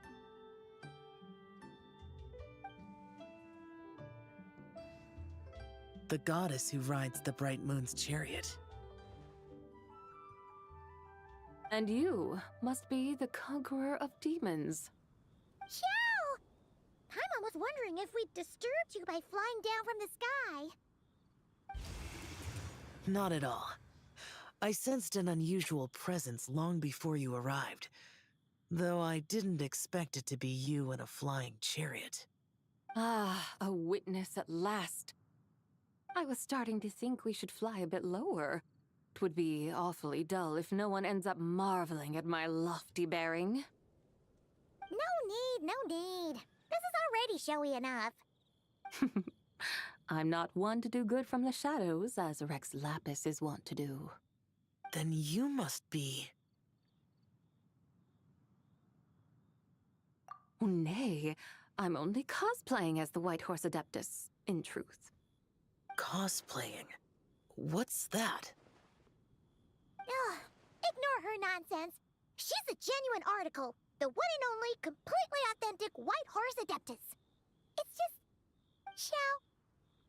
the goddess who rides the bright moon's chariot. And you must be the conqueror of demons. Xiao! Paimon was wondering if we'd disturbed you by flying down from the sky. Not at all. I sensed an unusual presence long before you arrived, though I didn't expect it to be you in a flying chariot. Ah, a witness at last. I was starting to think we should fly a bit lower. It would be awfully dull if no one ends up marveling at my lofty bearing. No need. This is already showy enough. I'm not one to do good from the shadows, as Rex Lapis is wont to do. Then you must be... Nay, I'm only cosplaying as the White Horse Adeptus, in truth. Cosplaying? What's that? Ugh, ignore her nonsense. She's a genuine article. The one and only, completely authentic White Horse Adeptus. It's just... Xiao,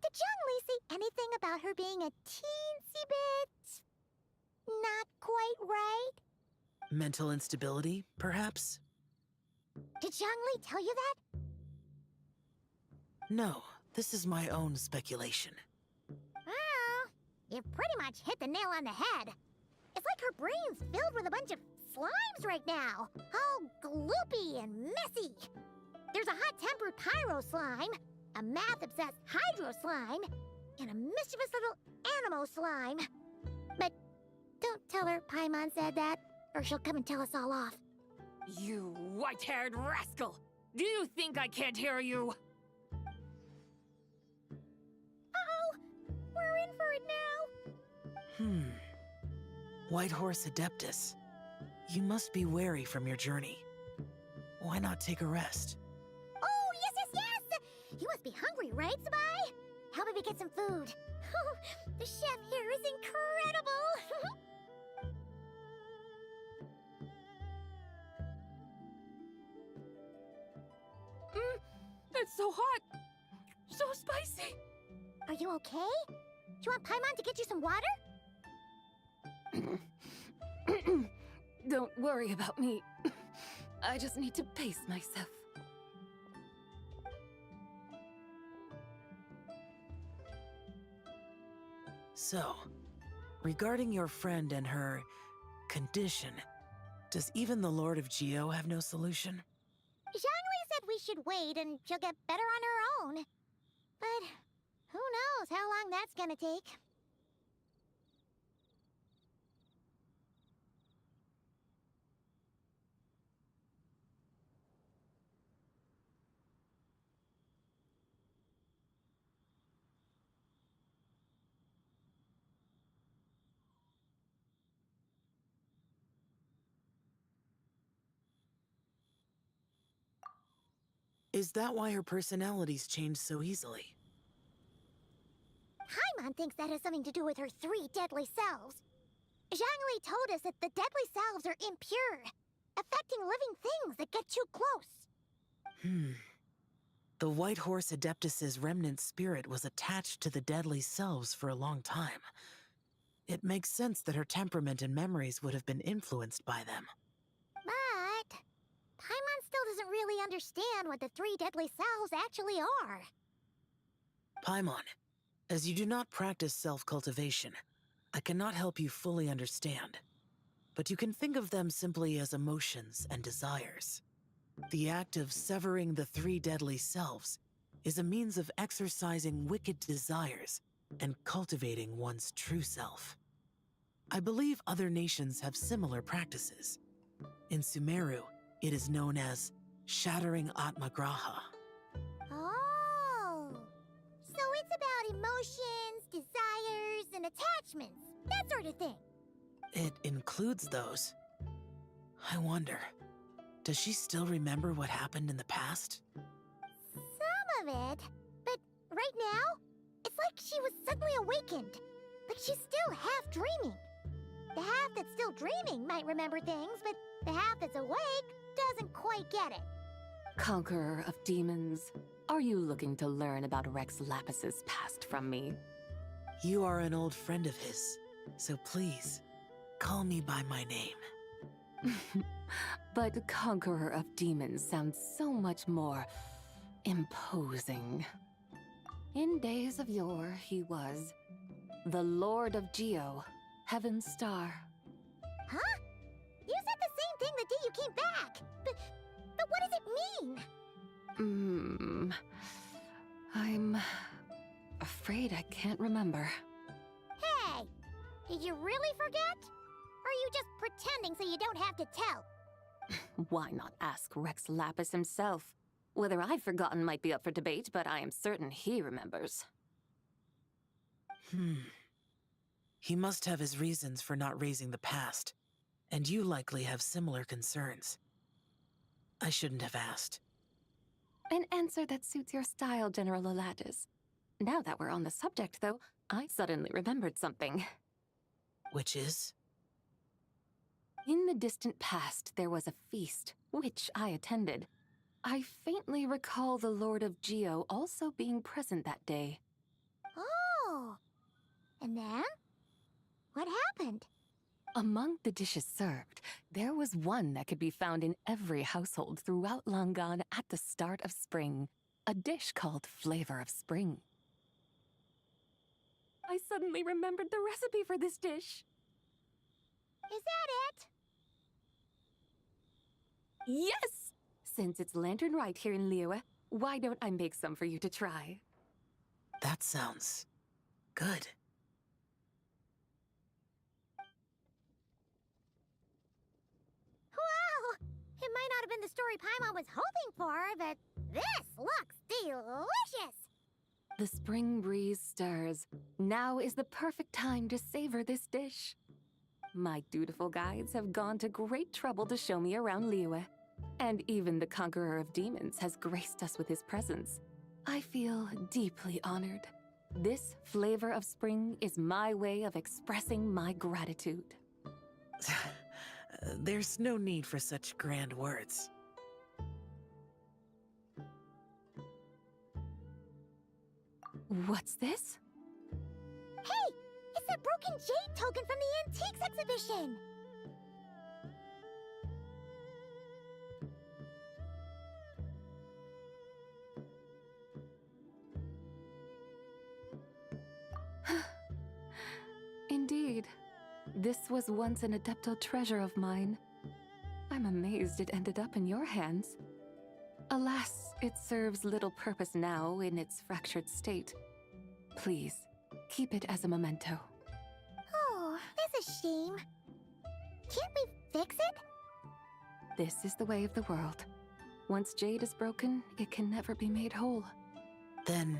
did Zhongli say anything about her being a teensy bit... not quite right? Mental instability, perhaps? Did Zhongli tell you that? No, this is my own speculation. Well, you've pretty much hit the nail on the head. It's like her brain's filled with a bunch of slimes right now. All gloopy and messy. There's a hot-tempered pyro slime, a math-obsessed hydro slime, and a mischievous little animal slime. But don't tell her Paimon said that, or she'll come and tell us all off. You white-haired rascal! Do you think I can't hear you? Uh-oh! We're in for it now! White Horse Adeptus. You must be weary from your journey. Why not take a rest? Oh, yes! You must be hungry, right, Sabai? How about we get some food? The chef here is incredible! It's so hot! So spicy! Are you okay? Do you want Paimon to get you some water? Don't worry about me. I just need to pace myself. So, regarding your friend and her condition, does even the Lord of Geo have no solution? Zhangli said we should wait and she'll get better on her own. But who knows how long that's gonna take. Is that why her personalities change so easily? Paimon thinks that has something to do with her 3 deadly selves. Zhangli told us that the deadly selves are impure, affecting living things that get too close. The White Horse Adeptus's remnant spirit was attached to the deadly selves for a long time. It makes sense that her temperament and memories would have been influenced by them. But Paimon still doesn't really understand what the 3 deadly selves actually are. Paimon, as you do not practice self-cultivation, I cannot help you fully understand. But you can think of them simply as emotions and desires. The act of severing the 3 deadly selves is a means of exercising wicked desires and cultivating one's true self. I believe other nations have similar practices. In Sumeru, it is known as shattering Atmagraha. Oh, so it's about emotions, desires, and attachments, that sort of thing. It includes those. I wonder, does she still remember what happened in the past? Some of it, but right now, it's like she was suddenly awakened. Like she's still half dreaming. The half that's still dreaming might remember things, but the half that's awake doesn't quite get it. Conqueror of demons, are you looking to learn about Rex Lapis's past from me? You are an old friend of his, so please, call me by my name. But Conqueror of Demons sounds so much more imposing. In days of yore, he was the Lord of Geo, Heaven's Star. Huh? You said the same thing the day you came back. But what does it mean? I'm afraid I can't remember. Hey, did you really forget? Or are you just pretending so you don't have to tell? Why not ask Rex Lapis himself? Whether I've forgotten might be up for debate, but I am certain he remembers. He must have his reasons for not raising the past, and you likely have similar concerns. I shouldn't have asked. An answer that suits your style, General Olatis. Now that we're on the subject, though, I suddenly remembered something. Which is? In the distant past, there was a feast, which I attended. I faintly recall the Lord of Geo also being present that day. Oh. And then? What happened? Among the dishes served, there was one that could be found in every household throughout Langan at the start of spring. A dish called Flavor of Spring. I suddenly remembered the recipe for this dish. Is that it? Yes! Since it's Lanternlit here in Liyue, why don't I make some for you to try? That sounds good. Wow! It might not have been the story Paimon was hoping for, but this looks delicious! The spring breeze stirs. Now is the perfect time to savor this dish. My dutiful guides have gone to great trouble to show me around Liyue. And even the Conqueror of Demons has graced us with his presence. I feel deeply honored. This Flavor of Spring is my way of expressing my gratitude. There's no need for such grand words. What's this? Hey! It's that broken jade token from the antiques exhibition! Indeed. This was once an Adeptal treasure of mine. I'm amazed it ended up in your hands. Alas, it serves little purpose now in its fractured state. Please, keep it as a memento. Oh, that's a shame. Can't we fix it? This is the way of the world. Once jade is broken, it can never be made whole. Then,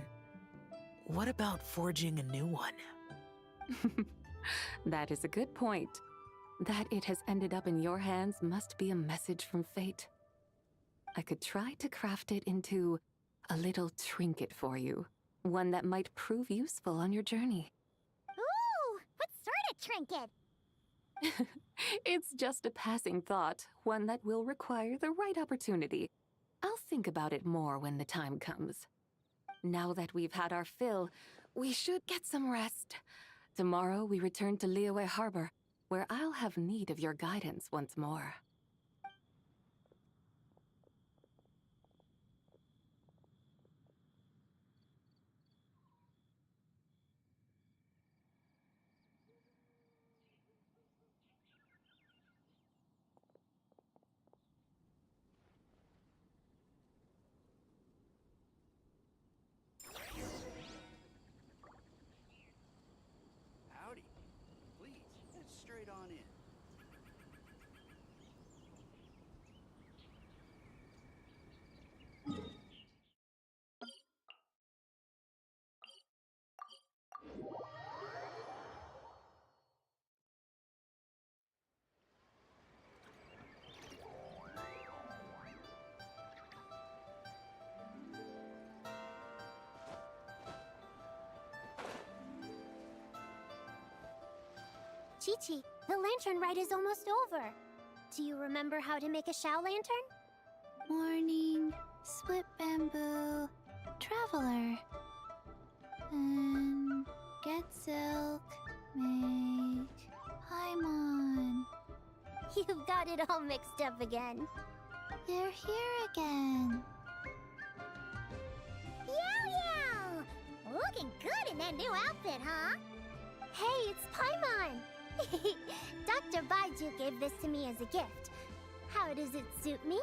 what about forging a new one? That is a good point. That it has ended up in your hands must be a message from fate. I could try to craft it into a little trinket for you. One that might prove useful on your journey. Ooh, what sort of trinket? It's just a passing thought, one that will require the right opportunity. I'll think about it more when the time comes. Now that we've had our fill, we should get some rest. Tomorrow we return to Liyue Harbor, where I'll have need of your guidance once more. Howdy. Please, head straight on in. Chi-Chi, the lantern ride is almost over. Do you remember how to make a Shao lantern? Morning, split bamboo, traveler. Get silk, make Paimon. You've got it all mixed up again. They're here again. Yow! Looking good in that new outfit, huh? Hey, it's Paimon! Dr. Baiju gave this to me as a gift. How does it suit me?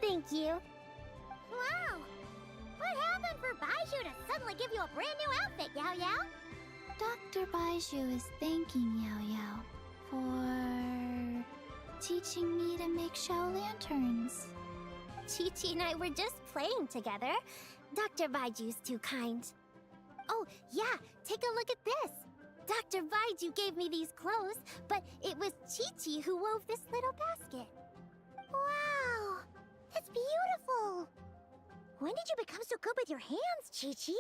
Thank you. Wow! What happened for Baiju to suddenly give you a brand new outfit, Yao Yao? Dr. Baiju is thanking Yao Yao for teaching me to make Shao lanterns. Chi-Chi and I were just playing together. Dr. Baiju's too kind. Oh, yeah, take a look at this. Dr. Baiju gave me these clothes, but it was Chi-Chi who wove this little basket. Wow, that's beautiful. When did you become so good with your hands, Chi-Chi?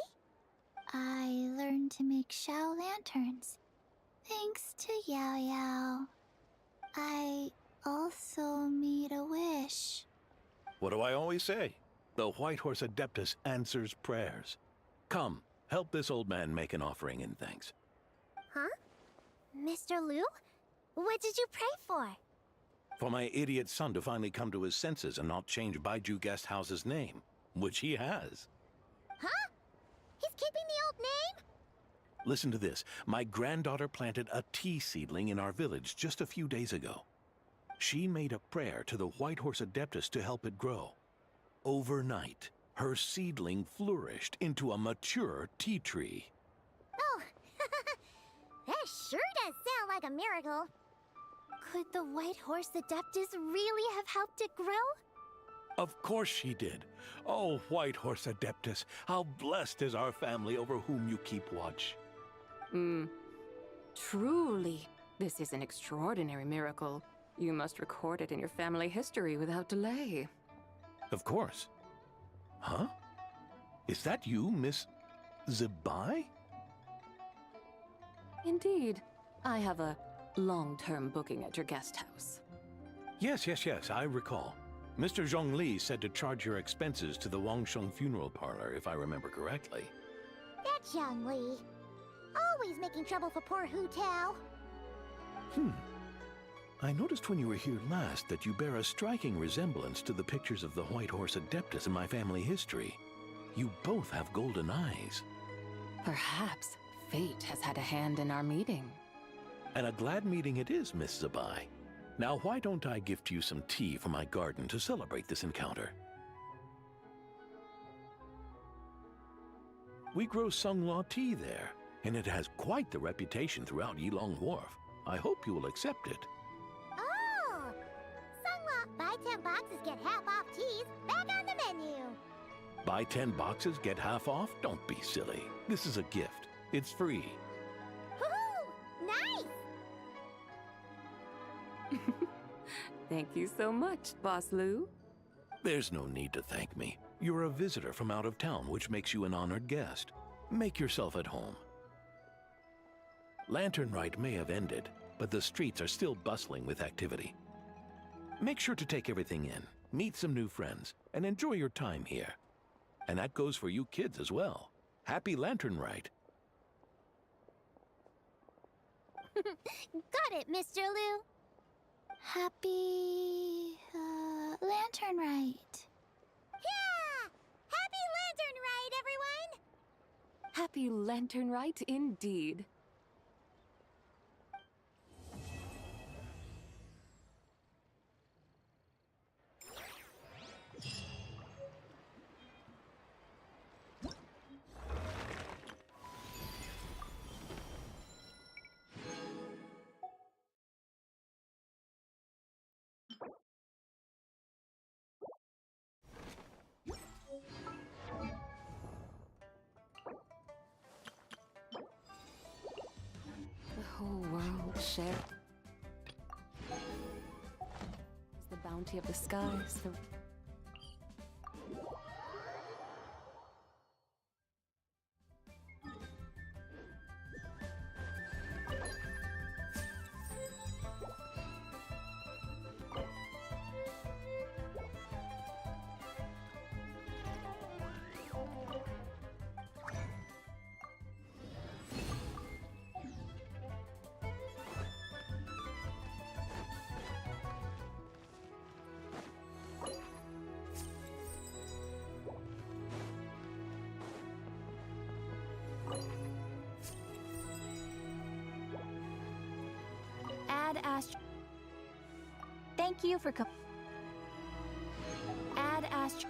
I learned to make Shao lanterns, thanks to Yao Yao. I also made a wish. What do I always say? The White Horse Adeptus answers prayers. Come, help this old man make an offering in thanks. Huh? Mr. Liu? What did you pray for? For my idiot son to finally come to his senses and not change Baiju Guest House's name, which he has. Huh? He's keeping the old name? Listen to this. My granddaughter planted a tea seedling in our village just a few days ago. She made a prayer to the White Horse Adeptus to help it grow. Overnight, her seedling flourished into a mature tea tree. Oh, that sure does sound like a miracle. Could the White Horse Adeptus really have helped it grow? Of course she did. Oh, White Horse Adeptus, how blessed is our family over whom you keep watch. Truly, this is an extraordinary miracle. You must record it in your family history without delay. Of course. Huh? Is that you, Miss Zibai? Indeed. I have a long-term booking at your guest house. Yes, I recall. Mr. Zhongli said to charge your expenses to the Wangsheng funeral parlor, if I remember correctly. That's Young Lee. Always making trouble for poor Hu Tao. I noticed when you were here last that you bear a striking resemblance to the pictures of the White Horse Adeptus in my family history. You both have golden eyes. Perhaps fate has had a hand in our meeting. And a glad meeting it is, Miss Zabai. Now why don't I gift you some tea from my garden to celebrate this encounter? We grow Sunglaw tea there, and it has quite the reputation throughout Yilong Wharf. I hope you will accept it. Oh! Sunglaw, buy 10 boxes, get half off teas. Back on the menu. Buy 10 boxes, get half off? Don't be silly. This is a gift. It's free. Woohoo! Nice! Thank you so much, Boss Lou. There's no need to thank me. You're a visitor from out of town, which makes you an honored guest. Make yourself at home. Lanternlight may have ended, but the streets are still bustling with activity. Make sure to take everything in, meet some new friends, and enjoy your time here. And that goes for you kids as well. Happy Lanternlight. Got it, Mr. Liu. Happy Lanternlight. Yeah! Happy Lantern Ride, everyone! Happy Lanternlight indeed. The whole world shared. The bounty of the skies, the Add Astro. Thank you for Add Astro.